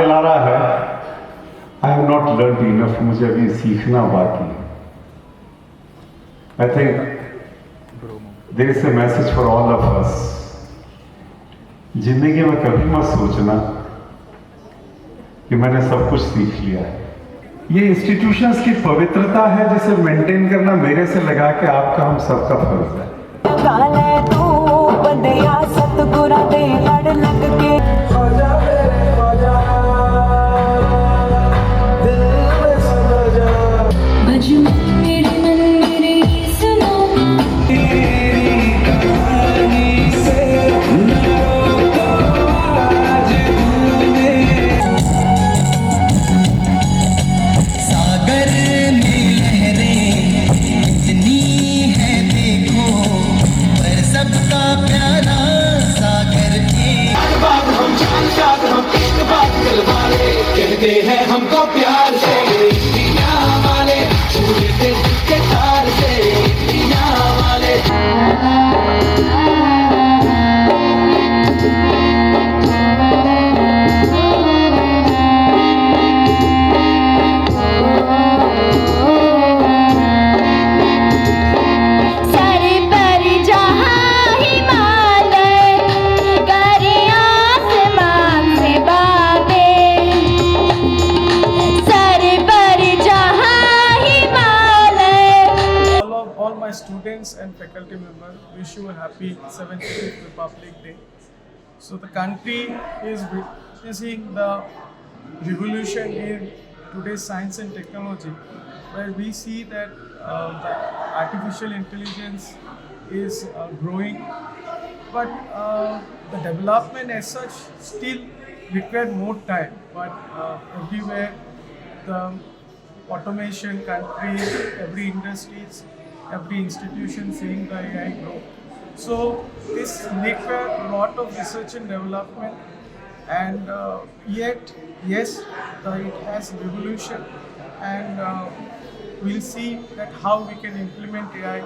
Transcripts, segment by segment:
दिला रहा है, I have not learn enough, मुझे अभी सीखना बाकी है। I think there is a message for all of us. जिंदगी में कभी मत सोचना कि मैंने सब कुछ सीख लिया है। ये इंस्टीट्यूशंस की पवित्रता है जिसे मेंटेन करना मेरे से लगा के आपका हम सबका फर्ज है। सतगुरा दे लड़ लग के कहते हैं हमको प्यार से दुनिया वाले, छूटे के तार से दुनिया वाले। Students and faculty members, wish you a happy 75th Republic Day. So the country is witnessing the revolution in today's science and technology, where we see that the artificial intelligence is growing, but the development as such still require more time. But everywhere the automation country, every industries, every institution seeing the AI grow. So this requires a lot of research and development, and yet yes, it has revolution, and we'll see that how we can implement AI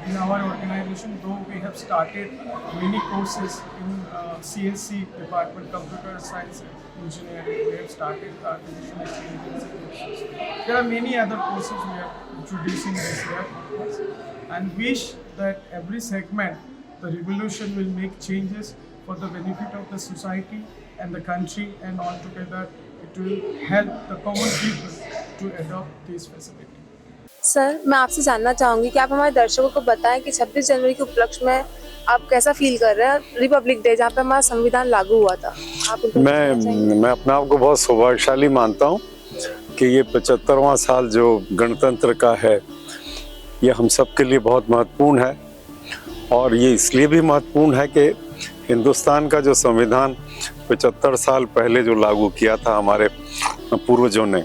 in our organization. Though we have started many courses in CSC department, computer science and engineering, we have started the artificial intelligence courses. There are many other courses we are introducing this year, and wish that every segment the revolution will make changes for the benefit of the society and the country, and altogether it will help the common people to adopt this facility. Sir, मैं आपसे जानना चाहूँगी कि आप हमारे दर्शकों को बताएं कि 26 जनवरी के उपलक्ष्य में आप कैसा फील कर रहे हैं, रिपब्लिक डे जहाँ पे हमारा संविधान लागू हुआ था। आप मैं अपने आप को बहुत सौभाग्यशाली मानता हूँ कि ये 75वां साल जो गणतंत्र का है, ये हम सब के लिए बहुत महत्वपूर्ण है। और ये इसलिए भी महत्वपूर्ण है कि हिंदुस्तान का जो संविधान 75 साल पहले जो लागू किया था हमारे पूर्वजों ने,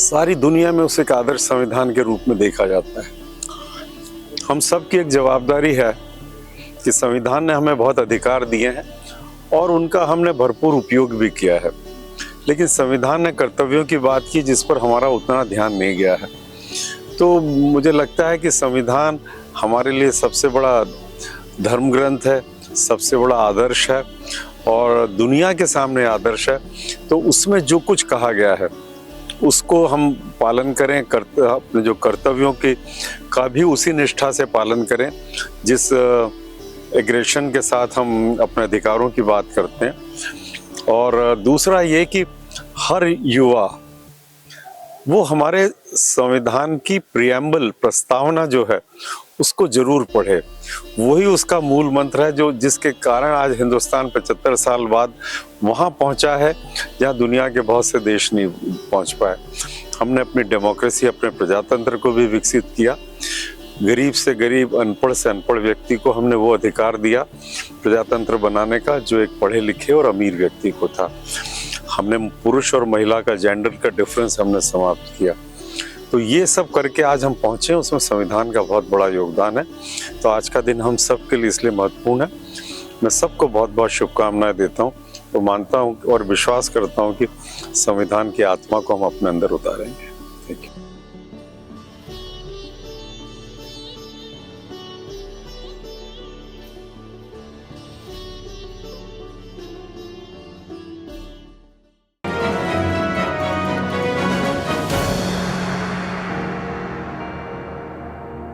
सारी दुनिया में उसे एक आदर्श संविधान के रूप में देखा जाता है। हम सब की एक जवाबदारी है कि संविधान ने हमें बहुत अधिकार दिए हैं और उनका हमने भरपूर उपयोग भी किया है, लेकिन संविधान ने कर्तव्यों की बात की जिस पर हमारा उतना ध्यान नहीं गया है। तो मुझे लगता है कि संविधान हमारे लिए सबसे बड़ा धर्म ग्रंथ है, सबसे बड़ा आदर्श है और दुनिया के सामने आदर्श है। तो उसमें जो कुछ कहा गया है उसको हम पालन करें, अपने जो कर्तव्यों की का भी उसी निष्ठा से पालन करें जिस एग्रेशन के साथ हम अपने अधिकारों की बात करते हैं। और दूसरा ये कि हर युवा वो हमारे संविधान की प्रियम्बल प्रस्तावना जो है उसको जरूर पढ़े। वही उसका मूल मंत्र है जो जिसके कारण आज हिंदुस्तान 75 साल बाद वहाँ पहुँचा है जहाँ दुनिया के बहुत से देश नहीं पहुँच पाए। हमने अपनी डेमोक्रेसी, अपने प्रजातंत्र को भी विकसित किया। गरीब से गरीब, अनपढ़ से अनपढ़ व्यक्ति को हमने वो अधिकार दिया प्रजातंत्र बनाने का जो एक पढ़े लिखे और अमीर व्यक्ति को था। हमने पुरुष और महिला का जेंडर का डिफरेंस हमने समाप्त किया। तो ये सब करके आज हम पहुँचे, उसमें संविधान का बहुत बड़ा योगदान है। तो आज का दिन हम सब के लिए इसलिए महत्वपूर्ण है। मैं सबको बहुत बहुत शुभकामनाएं देता हूँ। तो मानता हूँ और विश्वास करता हूँ कि संविधान की आत्मा को हम अपने अंदर उतारेंगे।